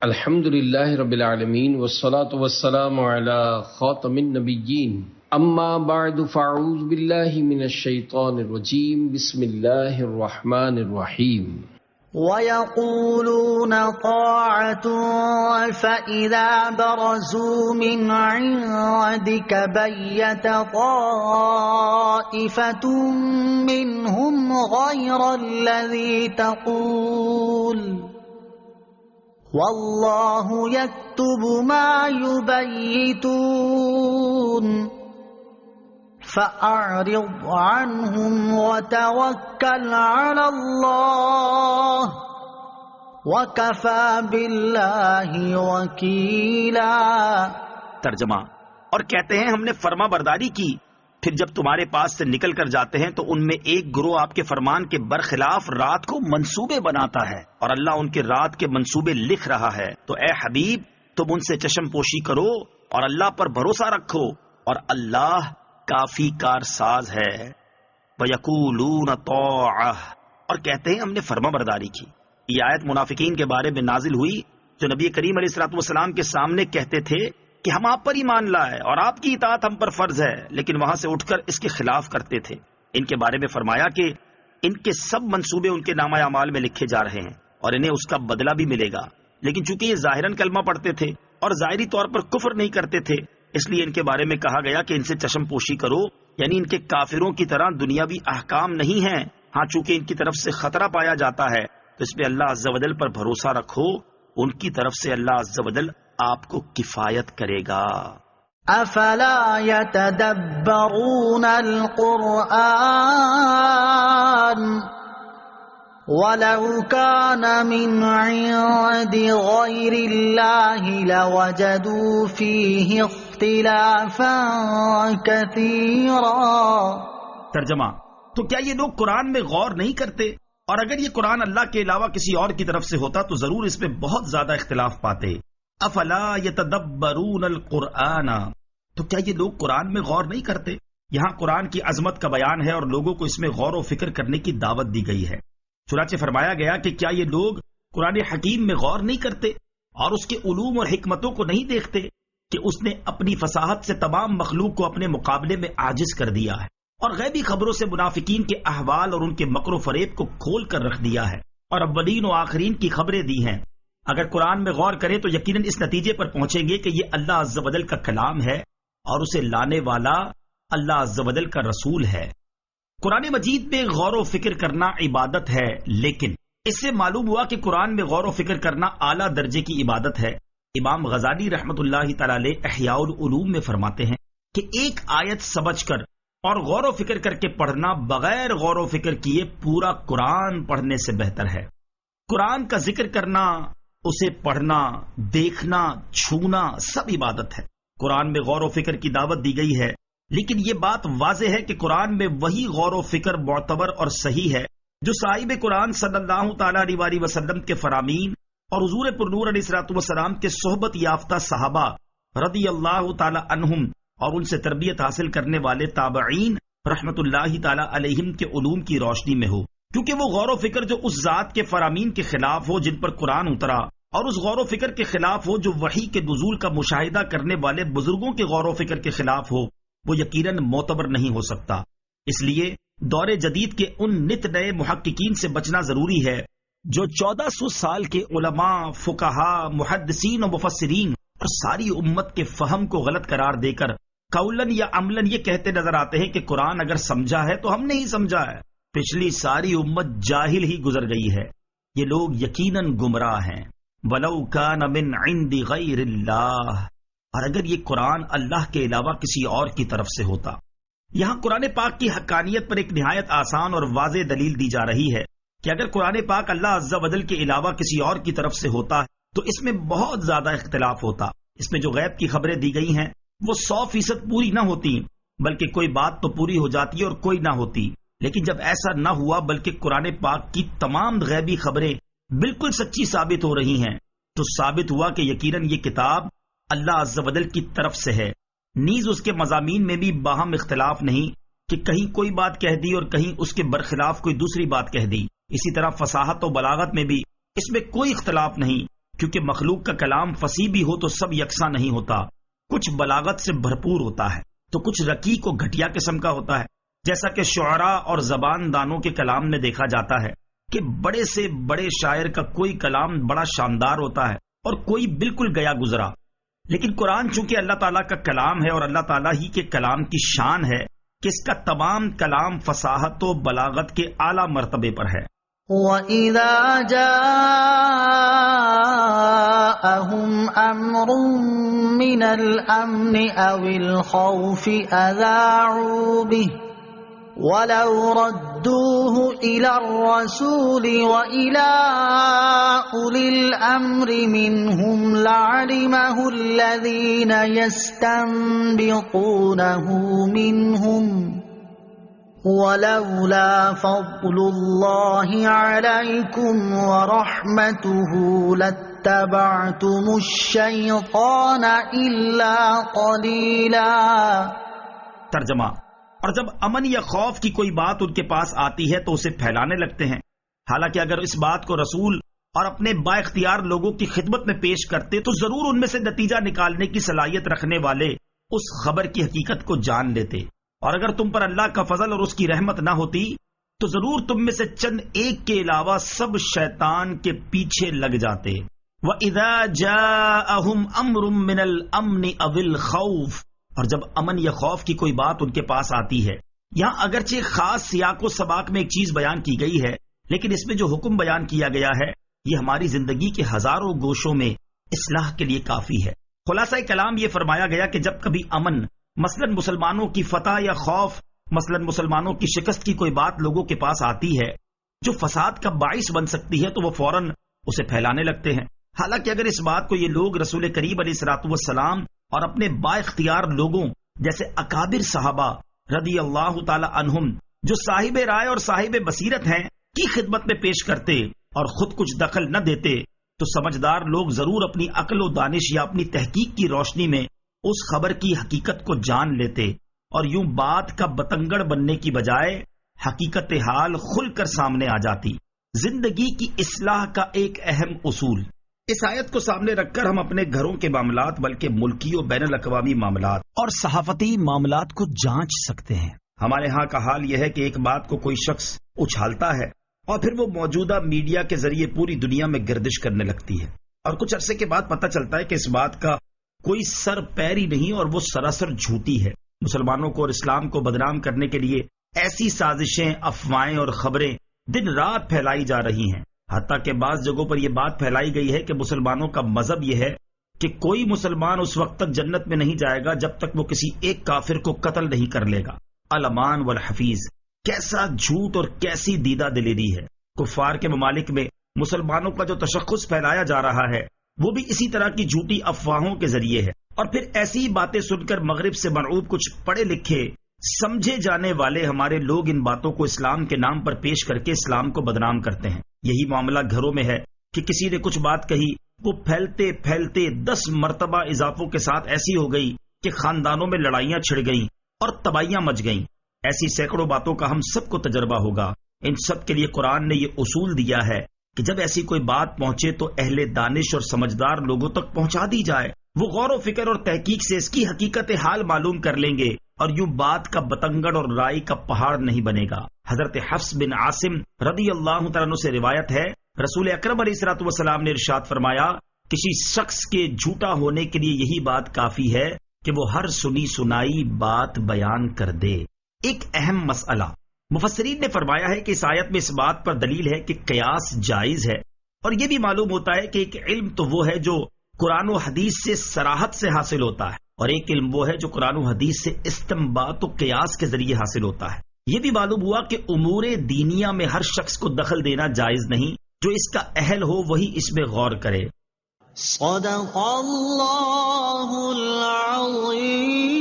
الحمد للہ رب العالمین والصلاة والسلام علی خاتم النبیین اما بعد فاعوذ باللہ من الشیطان الرجیم بسم اللہ الرحمن الرحیم وَيَقُولُونَ طَاعَةٌ فَإِذَا بَرَزُوا مِنْ عِنْدِكَ بَيَّتَ طَائِفَةٌ مِّنْهُمْ غَيْرَ الَّذِي تَقُولُ وَاللَّهُ يَكْتُبُ مَا يُبَيِّتُونَ فَأَعْرِضْ عَنْهُمْ وَتَوَكَّلْ عَلَى اللَّهِ وَكَفَى بِاللَّهِ وَكِيلًا۔ ترجمہ: اور کہتے ہیں ہم نے فرما برداری کی، پھر جب تمہارے پاس سے نکل کر جاتے ہیں تو ان میں ایک گروہ آپ کے فرمان کے برخلاف رات کو منصوبے بناتا ہے، اور اللہ ان کے رات کے منصوبے لکھ رہا ہے، تو اے حبیب تم ان سے چشم پوشی کرو اور اللہ پر بھروسہ رکھو، اور اللہ کافی کارساز ہے۔ وَيَقُولُونَ طَاعَةٌ، اور کہتے ہیں ہم نے فرما برداری کی۔ یہ آیت منافقین کے بارے میں نازل ہوئی جو نبی کریم علیہ الصلوۃ والسلام کے سامنے کہتے تھے کہ ہم آپ پر ایمان لائے اور آپ کی اطاعت ہم پر فرض ہے، لیکن وہاں سے اٹھ کر اس کے خلاف کرتے تھے۔ ان کے بارے میں فرمایا کہ ان کے سب منصوبے ان کے نامہ اعمال میں لکھے جا رہے ہیں اور انہیں اس کا بدلہ بھی ملے گا، لیکن چونکہ یہ ظاہراً کلمہ پڑھتے تھے اور ظاہری طور پر کفر نہیں کرتے تھے، اس لیے ان کے بارے میں کہا گیا کہ ان سے چشم پوشی کرو، یعنی ان کے کافروں کی طرح دنیاوی احکام نہیں ہیں، ہاں چونکہ ان کی طرف سے خطرہ پایا جاتا ہے تو اس پہ اللہ عز و جل پر بھروسہ رکھو، ان کی طرف سے اللہ عز و جل آپ کو کفایت کرے گا۔ افلا يتدبرون القرآن ولو كان من عند غير الله لوجدوا فيه اختلافا كثيرا۔ ترجمہ: تو کیا یہ لوگ قرآن میں غور نہیں کرتے؟ اور اگر یہ قرآن اللہ کے علاوہ کسی اور کی طرف سے ہوتا تو ضرور اس میں بہت زیادہ اختلاف پاتے۔ افلا یتدبرون القرآن، تو کیا یہ لوگ قرآن میں غور نہیں کرتے؟ یہاں قرآن کی عظمت کا بیان ہے اور لوگوں کو اس میں غور و فکر کرنے کی دعوت دی گئی ہے۔ چنانچہ فرمایا گیا کہ کیا یہ لوگ قرآن حکیم میں غور نہیں کرتے اور اس کے علوم اور حکمتوں کو نہیں دیکھتے کہ اس نے اپنی فصاحت سے تمام مخلوق کو اپنے مقابلے میں عاجز کر دیا ہے، اور غیبی خبروں سے منافقین کے احوال اور ان کے مکر و فریب کو کھول کر رکھ دیا ہے، اور اولین و آخرین کی خبریں دی ہیں۔ اگر قرآن میں غور کریں تو یقیناً اس نتیجے پر پہنچیں گے کہ یہ اللہ عز و جل کا کلام ہے اور اسے لانے والا اللہ عز و جل کا رسول ہے۔ قرآن مجید میں غور و فکر کرنا عبادت ہے، لیکن اس سے معلوم ہوا کہ قرآن میں غور و فکر کرنا اعلیٰ درجے کی عبادت ہے۔ امام غزالی رحمۃ اللہ تعالی علیہ احیاء العلوم میں فرماتے ہیں کہ ایک آیت سمجھ کر اور غور و فکر کر کے پڑھنا بغیر غور و فکر کیے پورا قرآن پڑھنے سے بہتر ہے۔ قرآن کا ذکر کرنا، اسے پڑھنا، دیکھنا، چھونا سب عبادت ہے۔ قرآن میں غور و فکر کی دعوت دی گئی ہے، لیکن یہ بات واضح ہے کہ قرآن میں وہی غور و فکر معتبر اور صحیح ہے جو صاحب قرآن صلی اللہ تعالی علیہ وسلم کے فرامین اور حضور پرنور علیہ الصلوۃ والسلام کے صحبت یافتہ صحابہ رضی اللہ تعالی عنہم اور ان سے تربیت حاصل کرنے والے تابعین رحمت اللہ تعالی علیہم کے علوم کی روشنی میں ہو، کیونکہ وہ غور و فکر جو اس ذات کے فرامین کے خلاف ہو جن پر قرآن اترا، اور اس غور و فکر کے خلاف ہو جو وحی کے نزول کا مشاہدہ کرنے والے بزرگوں کے غور و فکر کے خلاف ہو، وہ یقیناً معتبر نہیں ہو سکتا۔ اس لیے دور جدید کے ان نت نئے محققین سے بچنا ضروری ہے جو 1400 سال کے علماء، فقہا، محدثین و مفسرین اور ساری امت کے فہم کو غلط قرار دے کر قولن یا عملاً یہ کہتے نظر آتے ہیں کہ قرآن اگر سمجھا ہے تو ہم نے ہی سمجھا ہے، پچھلی ساری امت جاہل ہی گزر گئی ہے۔ یہ لوگ یقیناً گمراہ ہیں۔ وَلَوْ كَانَ مِنْ عِنْدِ غَيْرِ اللَّهِ، اور اگر یہ قرآن اللہ کے علاوہ کسی اور کی طرف سے ہوتا۔ یہاں قرآن پاک کی حقانیت پر ایک نہایت آسان اور واضح دلیل دی جا رہی ہے کہ اگر قرآن پاک اللہ عز و جل کے علاوہ کسی اور کی طرف سے ہوتا تو اس میں بہت زیادہ اختلاف ہوتا۔ اس میں جو غیب کی خبریں دی گئی ہیں وہ 100% پوری نہ ہوتی، بلکہ کوئی بات تو پوری ہو جاتی اور کوئی نہ ہوتی۔ لیکن جب ایسا نہ ہوا بلکہ قرآن پاک کی تمام غیبی خبریں بالکل سچی ثابت ہو رہی ہیں، تو ثابت ہوا کہ یقیناً یہ کتاب اللہ عز و جل کی طرف سے ہے۔ نیز اس کے مضامین میں بھی باہم اختلاف نہیں کہ کہیں کوئی بات کہہ دی اور کہیں اس کے برخلاف کوئی دوسری بات کہہ دی۔ اسی طرح فصاحت و بلاغت میں بھی اس میں کوئی اختلاف نہیں کیونکہ مخلوق کا کلام فصیح بھی ہو تو سب یکساں نہیں ہوتا، کچھ بلاغت سے بھرپور ہوتا ہے تو کچھ رقیق و گھٹیا قسم کا ہوتا ہے، جیسا کہ شعراء اور زبان دانوں کے کلام میں دیکھا جاتا ہے کہ بڑے سے بڑے شاعر کا کوئی کلام بڑا شاندار ہوتا ہے اور کوئی بالکل گیا گزرا، لیکن قرآن چونکہ اللہ تعالیٰ کا کلام ہے اور اللہ تعالیٰ ہی کے کلام کی شان ہے کہ اس کا تمام کلام فصاحت و بلاغت کے اعلیٰ مرتبے پر ہے۔ وَإِذَا جَاءَهُمْ أَمْرٌ مِّنَ الْأَمْنِ أَوِ الْخَوْفِ أَذَاعُوا بِهِ وَلَوْ رَدُّوهُ إِلَى الرَّسُولِ وَإِلَى أُولِي الْأَمْرِ مِنْهُمْ لَعَلِمَهُ الَّذِينَ يَسْتَنبِطُونَهُ مِنْهُمْ وَلَوْلَا فَضْلُ اللَّهِ عَلَيْكُمْ وَرَحْمَتُهُ لَاتَّبَعْتُمُ الشَّيْطَانَ إِلَّا قَلِيلًا۔ ترجمہ، اور جب امن یا خوف کی کوئی بات ان کے پاس آتی ہے تو اسے پھیلانے لگتے ہیں، حالانکہ اگر اس بات کو رسول اور اپنے با اختیار لوگوں کی خدمت میں پیش کرتے تو ضرور ان میں سے نتیجہ نکالنے کی صلاحیت رکھنے والے اس خبر کی حقیقت کو جان لیتے، اور اگر تم پر اللہ کا فضل اور اس کی رحمت نہ ہوتی تو ضرور تم میں سے چند ایک کے علاوہ سب شیطان کے پیچھے لگ جاتے۔ وَإِذَا جَاءَهُمْ أَمْرٌ مِّنَ الْأَمْنِ أَوِ الْخَوْفِ، اور جب امن یا خوف کی کوئی بات ان کے پاس آتی ہے، یہاں اگرچہ خاص سیاق و سباق میں ایک چیز بیان کی گئی ہے، لیکن اس میں جو حکم بیان کیا گیا ہے یہ ہماری زندگی کے ہزاروں گوشوں میں اصلاح کے لیے کافی ہے۔ خلاصہ کلام یہ فرمایا گیا کہ جب کبھی امن، مثلا مسلمانوں کی فتح، یا خوف، مثلا مسلمانوں کی شکست کی کوئی بات لوگوں کے پاس آتی ہے جو فساد کا باعث بن سکتی ہے تو وہ فوراً اسے پھیلانے لگتے ہیں، حالانکہ اگر اس بات کو یہ لوگ رسول کریم علیہ الصلوۃ والسلام اور اپنے با اختیار لوگوں جیسے اکابر صحابہ رضی اللہ تعالی عنہم جو صاحب رائے اور صاحب بصیرت ہیں کی خدمت میں پیش کرتے اور خود کچھ دخل نہ دیتے تو سمجھدار لوگ ضرور اپنی عقل و دانش یا اپنی تحقیق کی روشنی میں اس خبر کی حقیقت کو جان لیتے، اور یوں بات کا بتنگڑ بننے کی بجائے حقیقت حال کھل کر سامنے آ جاتی۔ زندگی کی اصلاح کا ایک اہم اصول، اس آیت کو سامنے رکھ کر ہم اپنے گھروں کے معاملات بلکہ ملکی و بین الاقوامی معاملات اور صحافتی معاملات کو جانچ سکتے ہیں۔ ہمارے ہاں کا حال یہ ہے کہ ایک بات کو کوئی شخص اچھالتا ہے اور پھر وہ موجودہ میڈیا کے ذریعے پوری دنیا میں گردش کرنے لگتی ہے، اور کچھ عرصے کے بعد پتہ چلتا ہے کہ اس بات کا کوئی سر پیر ہی نہیں اور وہ سراسر جھوٹی ہے۔ مسلمانوں کو اور اسلام کو بدنام کرنے کے لیے ایسی سازشیں، افواہیں اور خبریں دن رات پھیلائی جا رہی ہیں، حتیٰ کہ بعض جگہوں پر یہ بات پھیلائی گئی ہے کہ مسلمانوں کا مذہب یہ ہے کہ کوئی مسلمان اس وقت تک جنت میں نہیں جائے گا جب تک وہ کسی ایک کافر کو قتل نہیں کر لے گا۔ الامان والحفیظ، کیسا جھوٹ اور کیسی دیدہ دلیری ہے۔ کفار کے ممالک میں مسلمانوں کا جو تشخص پھیلایا جا رہا ہے وہ بھی اسی طرح کی جھوٹی افواہوں کے ذریعے ہے، اور پھر ایسی باتیں سن کر مغرب سے مرعوب کچھ پڑھے لکھے سمجھے جانے والے ہمارے لوگ ان باتوں کو اسلام کے نام پر پیش کر کے اسلام کو بدنام کرتے ہیں۔ یہی معاملہ گھروں میں ہے کہ کسی نے کچھ بات کہی، وہ پھیلتے پھیلتے 10 مرتبہ اضافوں کے ساتھ ایسی ہو گئی کہ خاندانوں میں لڑائیاں چھڑ گئیں اور تباہیاں مچ گئیں۔ ایسی سینکڑوں باتوں کا ہم سب کو تجربہ ہوگا۔ ان سب کے لیے قرآن نے یہ اصول دیا ہے کہ جب ایسی کوئی بات پہنچے تو اہل دانش اور سمجھدار لوگوں تک پہنچا دی جائے، وہ غور و فکر اور تحقیق سے اس کی حقیقت حال معلوم کر لیں گے، اور یوں بات کا بتنگڑ اور رائی کا پہاڑ نہیں بنے گا۔ حضرت حفص بن عاصم رضی اللہ تعالیٰ عنہ سے روایت ہے، رسول اکرم علیہ الصلوۃ والسلام نے ارشاد فرمایا، کسی شخص کے جھوٹا ہونے کے لیے یہی بات کافی ہے کہ وہ ہر سنی سنائی بات بیان کر دے۔ ایک اہم مسئلہ، مفسرین نے فرمایا ہے کہ اس آیت میں اس بات پر دلیل ہے کہ قیاس جائز ہے، اور یہ بھی معلوم ہوتا ہے کہ ایک علم تو وہ ہے جو قرآن و حدیث سے صراحت سے حاصل ہوتا ہے، اور ایک علم وہ ہے جو قرآن و حدیث سے استنباط و قیاس کے ذریعے حاصل ہوتا ہے۔ یہ بھی معلوم ہوا کہ امور دینیہ میں ہر شخص کو دخل دینا جائز نہیں، جو اس کا اہل ہو وہی اس میں غور کرے۔ صدق اللہ العظیم۔